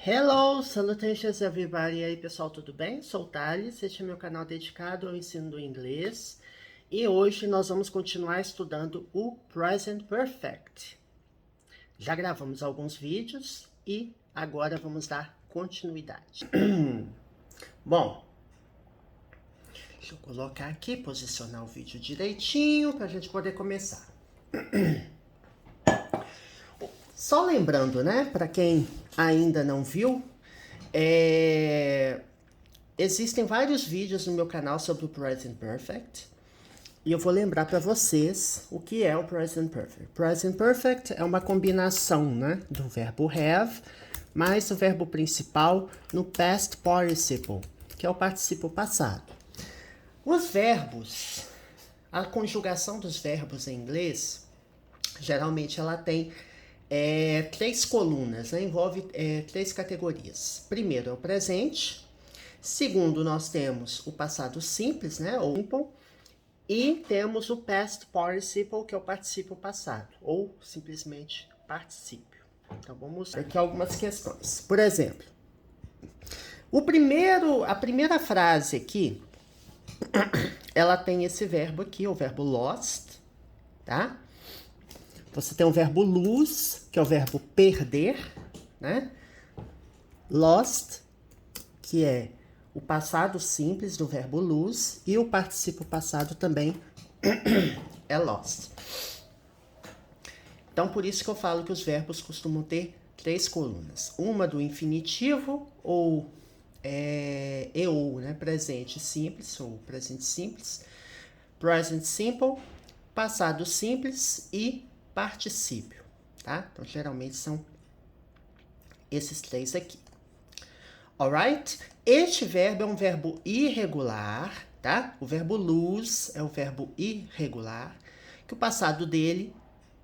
Hello, salutations everybody. E aí, pessoal, tudo bem? Sou o Thales, este é meu canal dedicado ao ensino do inglês. E hoje nós vamos continuar estudando o Present Perfect. Já gravamos alguns vídeos e agora vamos dar continuidade. Bom, deixa eu colocar aqui, posicionar o vídeo direitinho para a gente poder começar. Só lembrando, né, para quem ainda não viu, existem vários vídeos no meu canal sobre o Present Perfect. E eu vou lembrar para vocês o que é o Present Perfect. Present Perfect é uma combinação, né, do verbo have mais o verbo principal no past participle, que é o participo passado. Os verbos, a conjugação dos verbos em inglês, geralmente ela tem três colunas, né? Envolve três categorias. Primeiro é o presente. Segundo, nós temos o passado simples, né? Ou simple. E temos o past participle, que é o participo passado, ou simplesmente particípio. Então vamos ver aqui algumas questões. Por exemplo, a primeira frase aqui, ela tem esse verbo aqui, o verbo lost, tá? Você tem o verbo lose, que é o verbo perder, né? Lost, que é o passado simples do verbo lose, e o participo passado também é lost. Então, por isso que eu falo que os verbos costumam ter três colunas. Uma do infinitivo, ou ou, né? Presente simples, ou presente simples. Present simple, passado simples e particípio, tá? Então, geralmente são esses três aqui. Alright? Este verbo é um verbo irregular, tá? O verbo lose é o verbo irregular, que o passado dele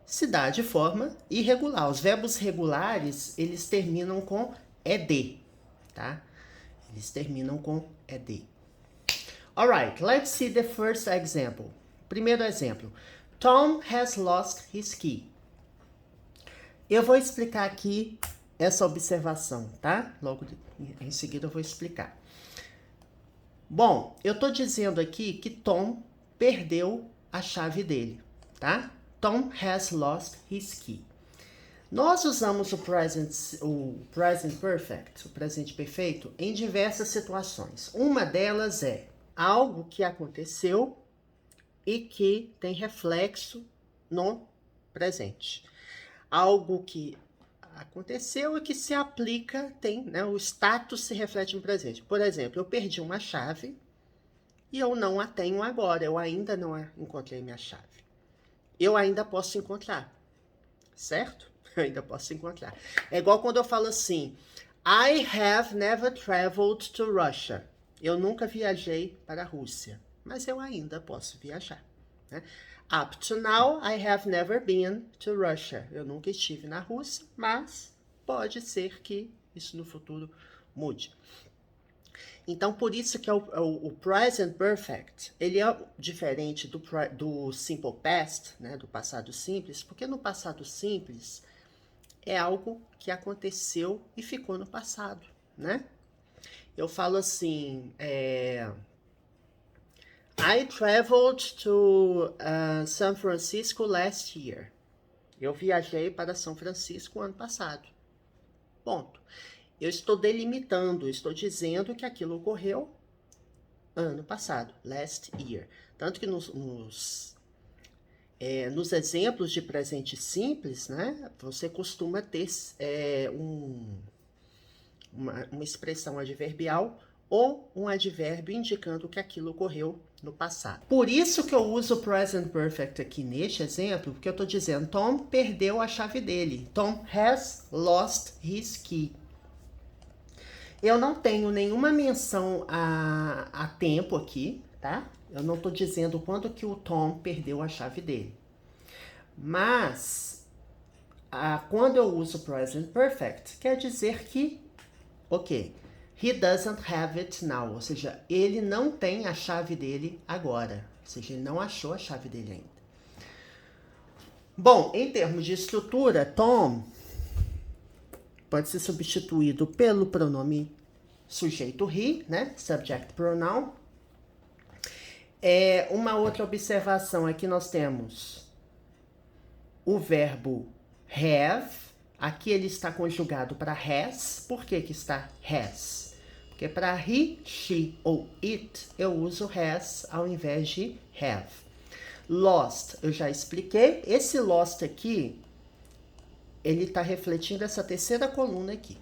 se dá de forma irregular. Os verbos regulares, eles terminam com ed, tá? Eles terminam com ed. Alright, let's see the first example. Primeiro exemplo. Tom has lost his key. Eu vou explicar aqui essa observação, tá? Logo em seguida eu vou explicar. Bom, eu tô dizendo aqui que Tom perdeu a chave dele, tá? Tom has lost his key. Nós usamos o present perfect, o presente perfeito, em diversas situações. Uma delas é algo que aconteceu e que tem reflexo no presente. Algo que aconteceu e que se aplica, tem, né, o status se reflete no presente. Por exemplo, eu perdi uma chave e eu não a tenho agora, eu ainda não encontrei minha chave. Eu ainda posso encontrar, certo? Eu ainda posso encontrar. É igual quando eu falo assim, I have never traveled to Russia. Eu nunca viajei para a Rússia, mas eu ainda posso viajar, né? Up to now, I have never been to Russia. Eu nunca estive na Rússia, mas pode ser que isso no futuro mude. Então, por isso que o present perfect, ele é diferente do simple past, né, do passado simples, porque no passado simples é algo que aconteceu e ficou no passado, né? Eu falo assim, I traveled to San Francisco last year. Eu viajei para São Francisco ano passado. Ponto. Eu estou delimitando, estou dizendo que aquilo ocorreu ano passado, last year. Tanto que nos exemplos de presente simples, né, você costuma ter uma expressão adverbial ou um advérbio indicando que aquilo ocorreu no passado. Por isso que eu uso o present perfect aqui neste exemplo, porque eu estou dizendo Tom perdeu a chave dele. Tom has lost his key. Eu não tenho nenhuma menção a tempo aqui, tá? Eu não estou dizendo quando que o Tom perdeu a chave dele. Mas, quando eu uso present perfect, quer dizer que, ok, he doesn't have it now, ou seja, ele não tem a chave dele agora, ou seja, ele não achou a chave dele ainda. Bom, em termos de estrutura, Tom pode ser substituído pelo pronome sujeito he, né? Subject pronoun. Uma outra observação aqui nós temos o verbo have. Aqui ele está conjugado para has. Por que que está has? Porque para he, she ou it eu uso has ao invés de have. Lost, eu já expliquei. Esse lost aqui, ele está refletindo essa terceira coluna aqui,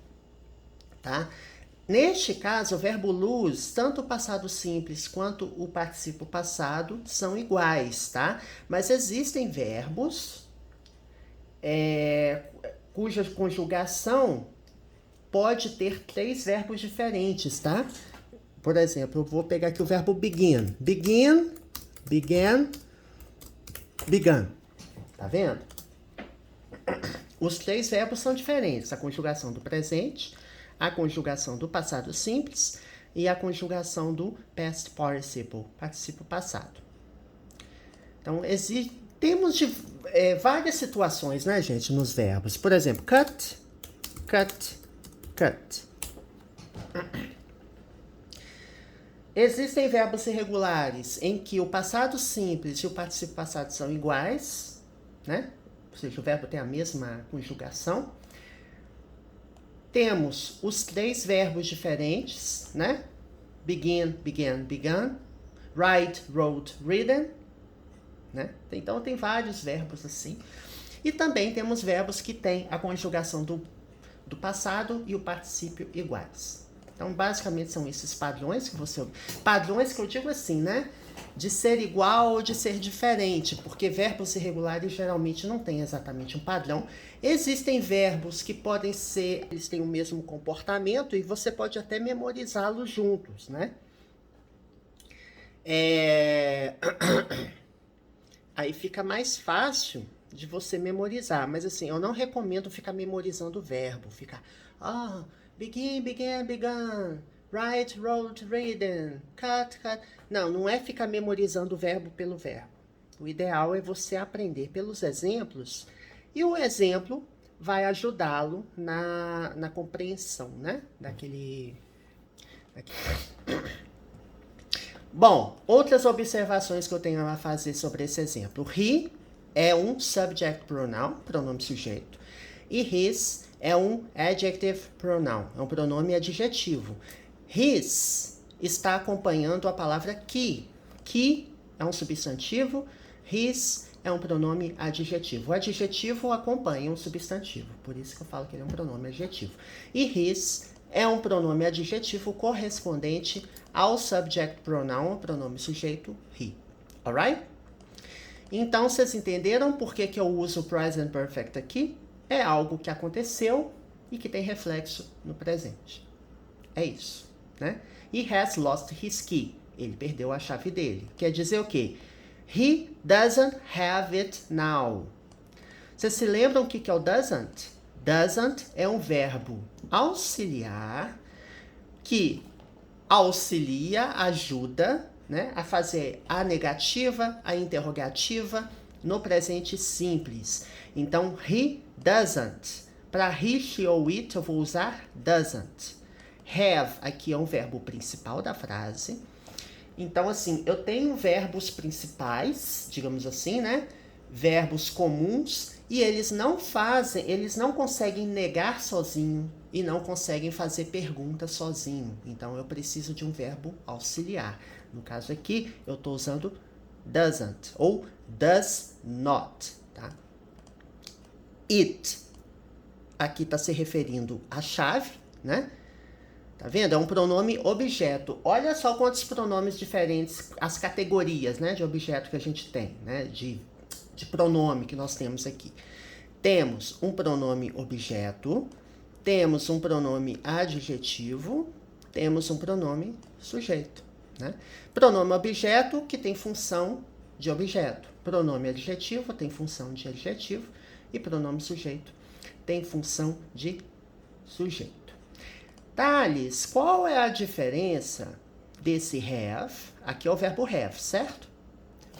tá? Neste caso, o verbo lose, tanto o passado simples quanto o participo passado são iguais, tá? Mas existem verbos cuja conjugação pode ter 3 verbos diferentes, tá? Por exemplo, eu vou pegar aqui o verbo begin. Begin, began, begun. Tá vendo? Os 3 verbos são diferentes. A conjugação do presente, a conjugação do passado simples e a conjugação do past participle, participo passado. Então, temos várias situações, né, gente, nos verbos. Por exemplo, cut, cut, cut. Existem verbos irregulares em que o passado simples e o participo passado são iguais, né? Ou seja, o verbo tem a mesma conjugação. Temos os 3 verbos diferentes, né? Begin, began, begun. Write, wrote, written. Né? Então, tem vários verbos assim. E também temos verbos que têm a conjugação do passado e o particípio iguais. Então, basicamente, são esses padrões que você... Padrões que eu digo assim, né? De ser igual ou de ser diferente, porque verbos irregulares geralmente não têm exatamente um padrão. Existem verbos que podem ser... Eles têm o mesmo comportamento e você pode até memorizá-los juntos, né? Aí fica mais fácil de você memorizar. Mas assim, eu não recomendo ficar memorizando o verbo. Ficar, begin, began, begun, write, wrote, written, cut, cut. Não é ficar memorizando o verbo pelo verbo. O ideal é você aprender pelos exemplos. E o exemplo vai ajudá-lo na compreensão, né? Daquele... Bom, outras observações que eu tenho a fazer sobre esse exemplo. He é um subject pronoun, pronome sujeito. E his é um adjective pronoun, é um pronome adjetivo. His está acompanhando a palavra que. Que é um substantivo, his é um pronome adjetivo. O adjetivo acompanha um substantivo, por isso que eu falo que ele é um pronome adjetivo. E his é um pronome adjetivo correspondente ao subject pronoun, pronome sujeito, he. Alright? Então, vocês entenderam por que eu uso o present perfect aqui? É algo que aconteceu e que tem reflexo no presente. É isso, né? He has lost his key. Ele perdeu a chave dele. Quer dizer o quê? He doesn't have it now. Vocês se lembram o que é o doesn't? Doesn't é um verbo auxiliar que auxilia, ajuda, né, a fazer a negativa, a interrogativa no presente simples. Então, he doesn't. Para he, she ou it, eu vou usar doesn't. Have, aqui é um verbo principal da frase. Então, assim, eu tenho verbos principais, digamos assim, né? Verbos comuns, e eles não conseguem negar sozinho e não conseguem fazer pergunta sozinho. Então, eu preciso de um verbo auxiliar. No caso aqui, eu estou usando doesn't ou does not, tá? It, aqui está se referindo à chave, né? Tá vendo? É um pronome objeto. Olha só quantos pronomes diferentes, as categorias, né, de objeto que a gente tem, né, de pronome que nós temos aqui. Temos um pronome objeto, temos um pronome adjetivo, temos um pronome sujeito, né? Pronome objeto que tem função de objeto. Pronome adjetivo tem função de adjetivo e pronome sujeito tem função de sujeito. Thales, qual é a diferença desse have, aqui é o verbo have, certo?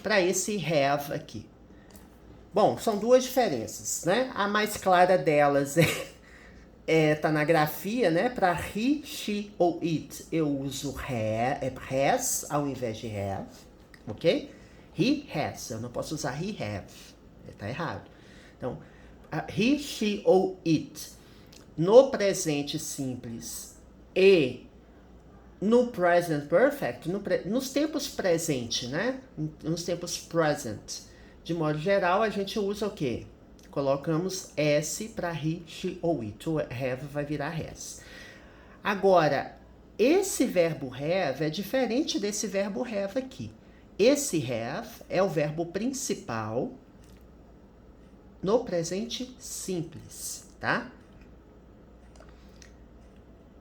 Para esse have aqui. Bom, são duas diferenças, né? A mais clara delas tá na grafia, né? Para he, she ou it, eu uso has ao invés de have, ok? He has, eu não posso usar he have, tá errado. Então, he, she ou it, no presente simples e no present perfect, nos tempos presente, né? Nos tempos present, de modo geral, a gente usa o quê? Colocamos S para he, she ou it. O have vai virar has. Agora, esse verbo have é diferente desse verbo have aqui. Esse have é o verbo principal no presente simples, tá?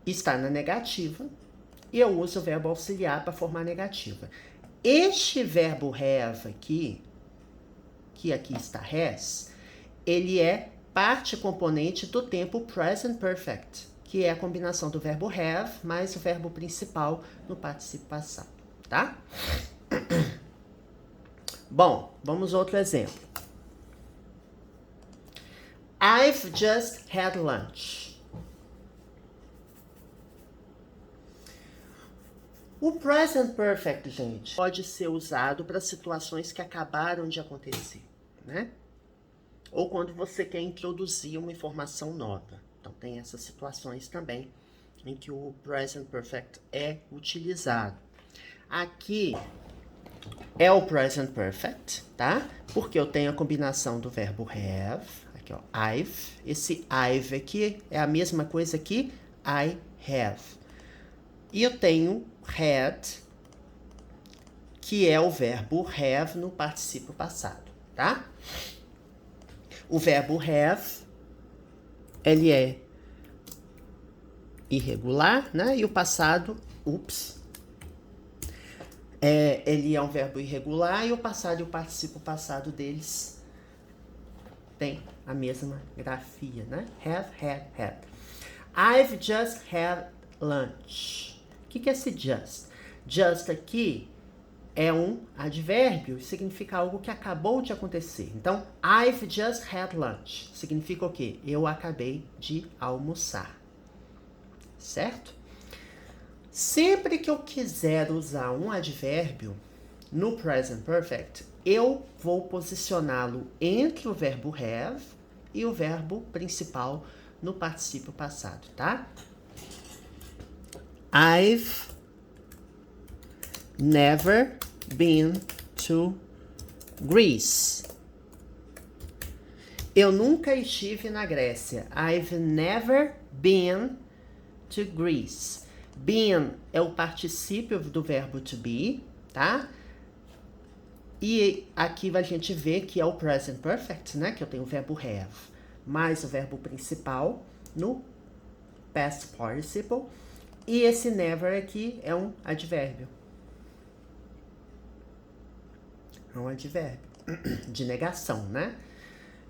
Está na negativa e eu uso o verbo auxiliar para formar negativa. Este verbo have aqui, que aqui está has, ele é parte componente do tempo present perfect, que é a combinação do verbo have mais o verbo principal no particípio passado, tá? Bom, vamos a outro exemplo. I've just had lunch. O present perfect, gente, pode ser usado para situações que acabaram de acontecer, né? Ou quando você quer introduzir uma informação nova. Então, tem essas situações também em que o present perfect é utilizado. Aqui é o present perfect, tá? Porque eu tenho a combinação do verbo have, aqui ó, I've. Esse I've aqui é a mesma coisa que I have. E eu tenho had, que é o verbo have no particípio passado, tá? O verbo have, ele é irregular, né? E o passado, ele é um verbo irregular e o passado e o particípio passado deles tem a mesma grafia, né? Have, had, had. I've just had lunch. O que é esse just? Just aqui é um advérbio, significa algo que acabou de acontecer. Então, I've just had lunch. Significa o quê? Eu acabei de almoçar. Certo? Sempre que eu quiser usar um advérbio no present perfect, eu vou posicioná-lo entre o verbo have e o verbo principal no particípio passado, tá? I've never been to Greece. Eu nunca estive na Grécia. I've never been to Greece. Been é o particípio do verbo to be, tá? E aqui a gente vê que é o present perfect, né? Que eu tenho o verbo have mais o verbo principal no past participle. E esse never aqui é um advérbio. É um advérbio de negação, né?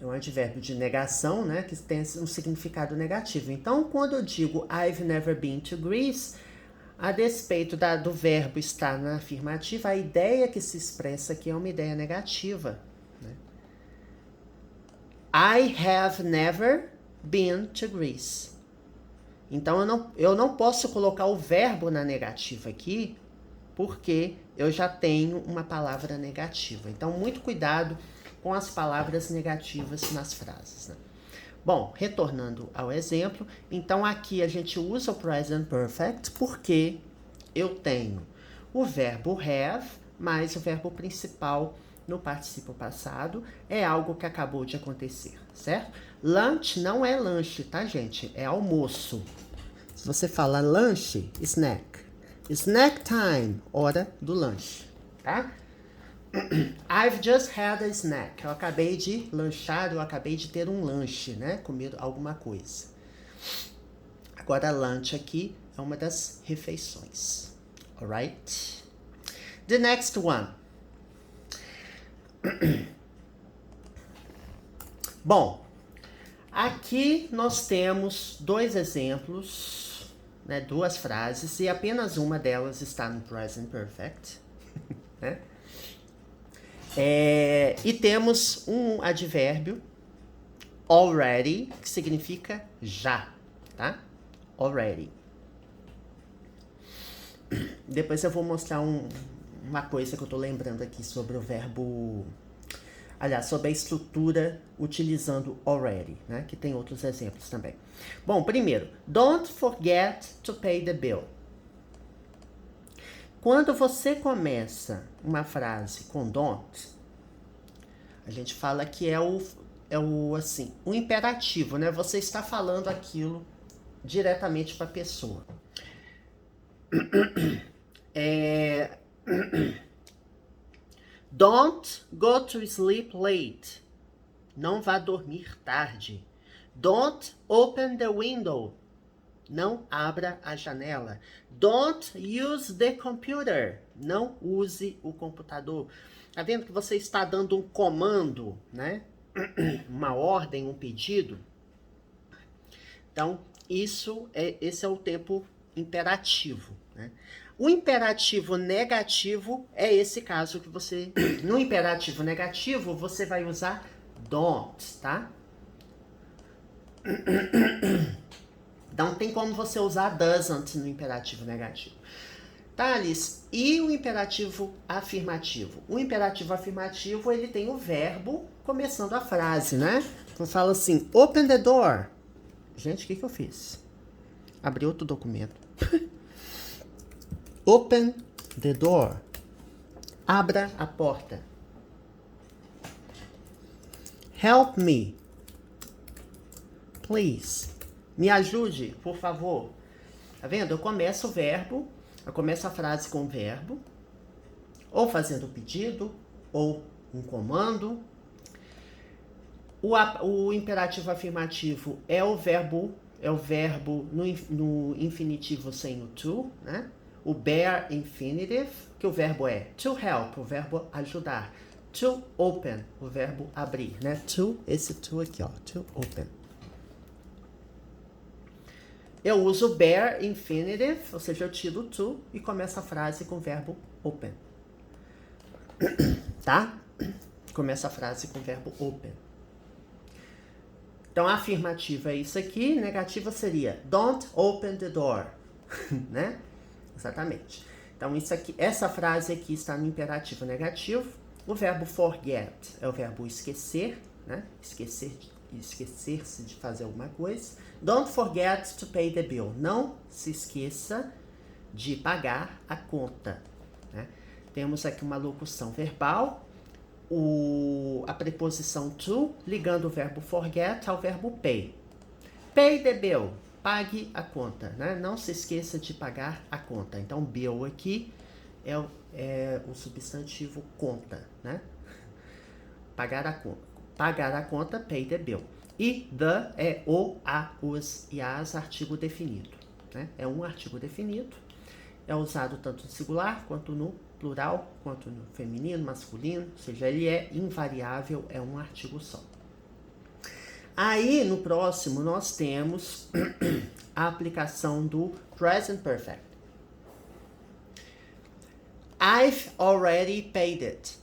É um advérbio de negação, né? Que tem um significado negativo. Então, quando eu digo I've never been to Greece, a despeito do verbo estar na afirmativa, a ideia que se expressa aqui é uma ideia negativa, né? I have never been to Greece. Então, eu não posso colocar o verbo na negativa aqui, porque eu já tenho uma palavra negativa. Então, muito cuidado com as palavras negativas nas frases, né? Bom, retornando ao exemplo, então aqui a gente usa o present perfect porque eu tenho o verbo have mais o verbo principal no particípio passado. É algo que acabou de acontecer, certo? Lunch não é lanche, tá, gente? É almoço. Se você fala lanche, snack. Snack time, hora do lanche, tá? I've just had a snack. Eu acabei de lanchar, eu acabei de ter um lanche, né? Comer alguma coisa. Agora, lunch aqui é uma das refeições. Alright? The next one. Bom, aqui nós temos dois exemplos, né? Duas frases, e apenas uma delas está no present perfect, né? E temos um advérbio, already, que significa já. tá? Already. Depois eu vou mostrar uma coisa que eu tô lembrando aqui sobre o verbo... Aliás, sobre a estrutura utilizando already, né? Que tem outros exemplos também. Bom, primeiro, don't forget to pay the bill. Quando você começa uma frase com don't, a gente fala que é o imperativo, né? Você está falando aquilo diretamente para a pessoa. Don't go to sleep late. Não vá dormir tarde. Don't open the window. Não abra a janela. Don't use the computer. Não use o computador. Tá vendo que você está dando um comando, né? Uma ordem, um pedido. Então, esse é o tempo imperativo, né? O imperativo negativo é esse caso que você... No imperativo negativo, você vai usar don't, tá? Não tem como você usar doesn't no imperativo negativo. Tá, Alice? E o imperativo afirmativo? O imperativo afirmativo, ele tem o verbo começando a frase, né? Eu falo assim, open the door. Gente, o que eu fiz? Abri outro documento. Open the door. Abra a porta. Help me. Please. Me ajude, por favor. Tá vendo? Eu começo a frase com o verbo, ou fazendo um pedido, ou um comando. O imperativo afirmativo é o verbo no infinitivo sem o to, né? O bare infinitive, que o verbo é to help, o verbo ajudar. To open, o verbo abrir, né? Esse to aqui, ó, to open. Eu uso bare infinitive, ou seja, eu tiro o to e começo a frase com o verbo open. Tá? Começa a frase com o verbo open. Então, a afirmativa é isso aqui, negativa seria don't open the door, né? Exatamente. Então, essa frase aqui está no imperativo negativo. O verbo forget é o verbo esquecer, né? Esquecer-se de fazer alguma coisa. Don't forget to pay the bill. Não se esqueça de pagar a conta, né? Temos aqui uma locução verbal. A preposição to, ligando o verbo forget ao verbo pay. Pay the bill. Pague a conta, né? Não se esqueça de pagar a conta. Então, bill aqui é o substantivo conta, né? Pagar a conta, pay the bill. E the é o, a, os e as, artigo definido, né? É um artigo definido. É usado tanto no singular, quanto no plural, quanto no feminino, masculino. Ou seja, ele é invariável, é um artigo só. Aí, no próximo, nós temos a aplicação do present perfect. I've already paid it.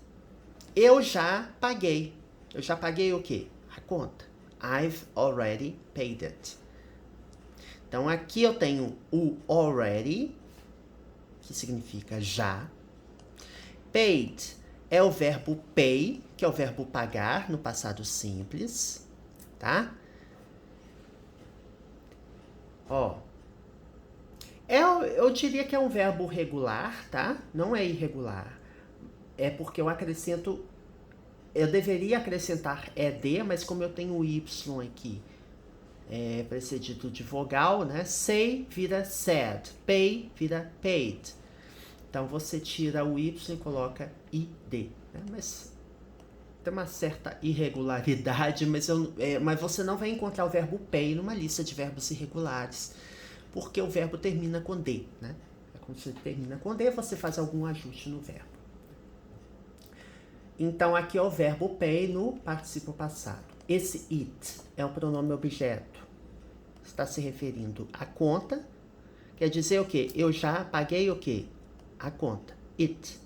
Eu já paguei. Eu já paguei o quê? A conta. I've already paid it. Então, aqui eu tenho o already, que significa já. Paid é o verbo pay, que é o verbo pagar no passado simples, tá? Ó, eu diria que é um verbo regular, tá? Não é irregular. É porque eu deveria acrescentar ed, mas como eu tenho o y aqui, precedido de vogal, né? Say vira said, pay vira paid. Então, você tira o y e coloca id, né? Mas tem uma certa irregularidade, mas você não vai encontrar o verbo pay numa lista de verbos irregulares, porque o verbo termina com d, né? Quando você termina com d, você faz algum ajuste no verbo. Então, aqui é o verbo pay no particípio passado. Esse it é o pronome objeto. Está se referindo à conta. Quer dizer o quê? Eu já paguei o quê? A conta. It.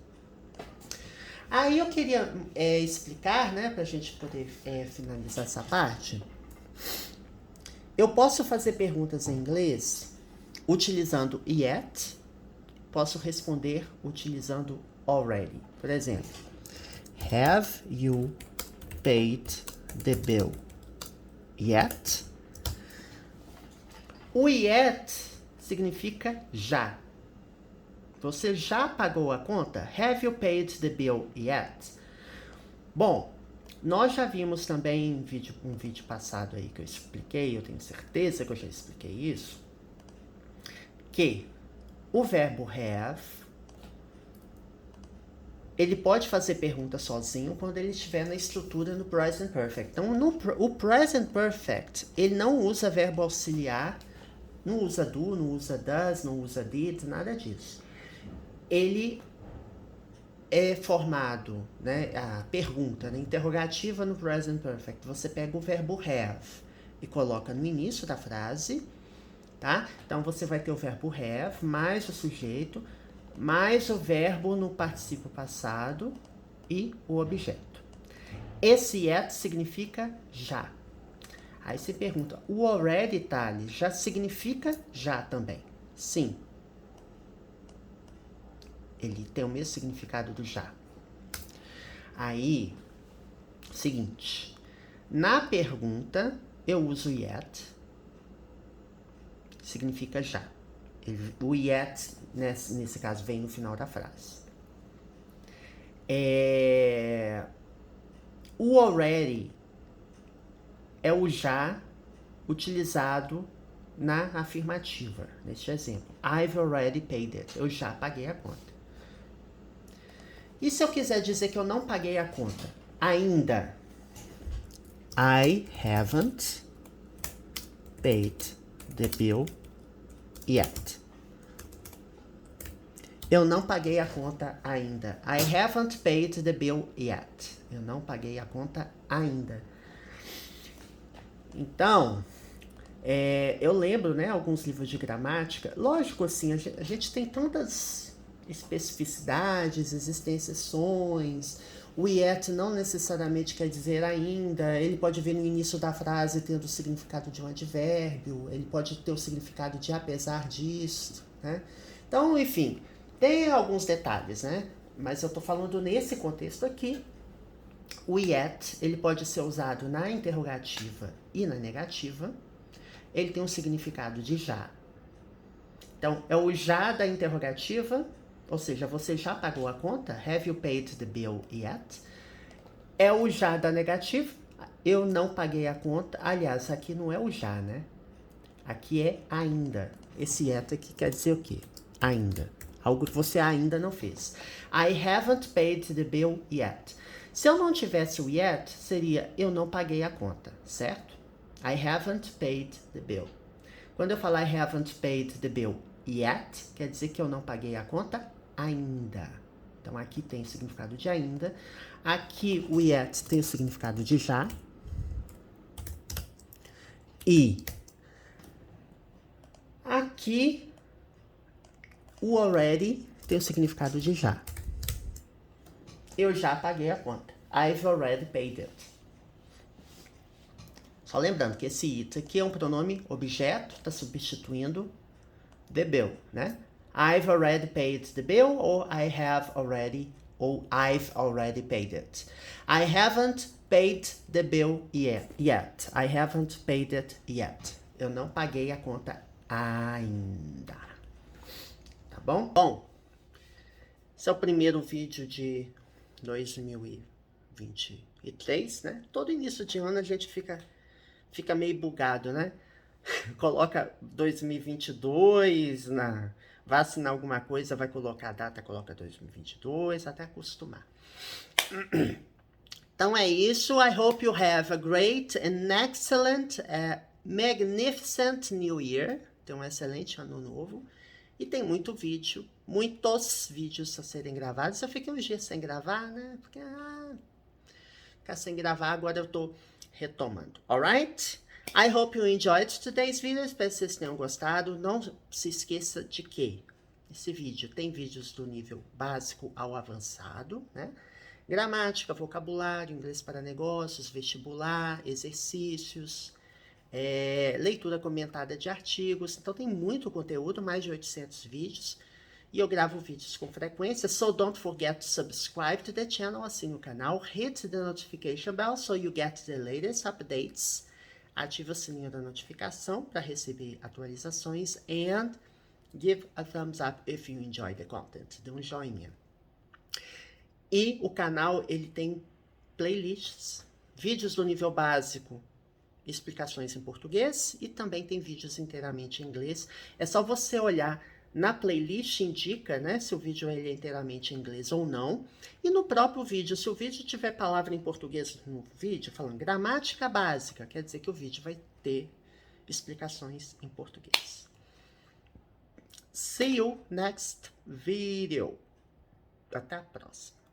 Aí eu queria explicar, né, pra gente poder finalizar essa parte, Eu posso fazer perguntas em inglês utilizando yet, posso responder utilizando already. Por exemplo, have you paid the bill yet? O yet significa já. Você já pagou a conta? Have you paid the bill yet? Bom, nós já vimos também um vídeo passado aí que eu expliquei, eu tenho certeza que eu já expliquei isso, que o verbo have, ele pode fazer pergunta sozinho quando ele estiver na estrutura no present perfect. Então, o present perfect, ele não usa verbo auxiliar, não usa do, não usa does, não usa did, nada disso. Ele é formado, né, a pergunta, né, interrogativa no present perfect. Você pega o verbo have e coloca no início da frase, tá? Então, você vai ter o verbo have, mais o sujeito, mais o verbo no particípio passado e o objeto. Esse yet significa já. Aí você pergunta, o already, Thales, já significa já também? Sim. Ele tem o mesmo significado do já. Aí, seguinte, na pergunta eu uso yet, significa já. O yet, nesse caso, vem no final da frase. O already é o já utilizado na afirmativa, neste exemplo. I've already paid it. Eu já paguei a conta. E se eu quiser dizer que eu não paguei a conta? Ainda. I haven't paid the bill yet. Eu não paguei a conta ainda. I haven't paid the bill yet. Eu não paguei a conta ainda. Então, eu lembro, né, alguns livros de gramática. Lógico, assim, a gente tem tantas especificidades, existem exceções. O yet não necessariamente quer dizer ainda. Ele pode vir no início da frase tendo o significado de um advérbio. Ele pode ter o significado de apesar disso, né? Então, enfim, tem alguns detalhes, né? Mas eu tô falando nesse contexto aqui. O yet, ele pode ser usado na interrogativa e na negativa. Ele tem um significado de já. Então, é o já da interrogativa, ou seja, você já pagou a conta? Have you paid the bill yet? É o já da negativa, eu não paguei a conta. Aliás, aqui não é o já, né? Aqui é ainda. Esse yet aqui quer dizer o quê? Ainda. Algo que você ainda não fez. I haven't paid the bill yet. Se eu não tivesse o yet, seria eu não paguei a conta, certo? I haven't paid the bill. Quando eu falar I haven't paid the bill yet, quer dizer que eu não paguei a conta ainda. Então, aqui tem o significado de ainda. Aqui, o yet tem o significado de já. E aqui, o already tem o significado de já. Eu já paguei a conta. I've already paid it. Só lembrando que esse it aqui é um pronome objeto, está substituindo the bill, né? I've already paid the bill, ou I have already, ou I've already paid it. I haven't paid the bill yet. I haven't paid it yet. Eu não paguei a conta ainda. Tá bom? Bom, esse é o primeiro vídeo de 2023, né? Todo início de ano a gente fica meio bugado, né? Coloca 2022, vai assinar alguma coisa, vai colocar a data, coloca 2022, até acostumar. Então é isso. I hope you have a great and excellent, magnificent New Year. Tem um excelente ano novo. E tem muitos vídeos a serem gravados. Eu fiquei uns dias sem gravar, né? Porque, ficar sem gravar, agora eu tô retomando. Alright? I hope you enjoyed today's video. Espero que vocês tenham gostado. Não se esqueça de que esse vídeo tem vídeos do nível básico ao avançado, né? Gramática, vocabulário, inglês para negócios, vestibular, exercícios, leitura comentada de artigos. Então tem muito conteúdo, mais de 800 vídeos. E eu gravo vídeos com frequência, so don't forget to subscribe to the channel, assine o canal, hit the notification bell so you get the latest updates. Ative o sininho da notificação para receber atualizações and give a thumbs up if you enjoy the content. Dê um joinha. E o canal, ele tem playlists, vídeos do nível básico, explicações em português, e também tem vídeos inteiramente em inglês. É só você olhar na playlist, indica, né, se o vídeo ele é inteiramente em inglês ou não. E no próprio vídeo, se o vídeo tiver palavra em português no vídeo, falando gramática básica, quer dizer que o vídeo vai ter explicações em português. See you next video. Até a próxima.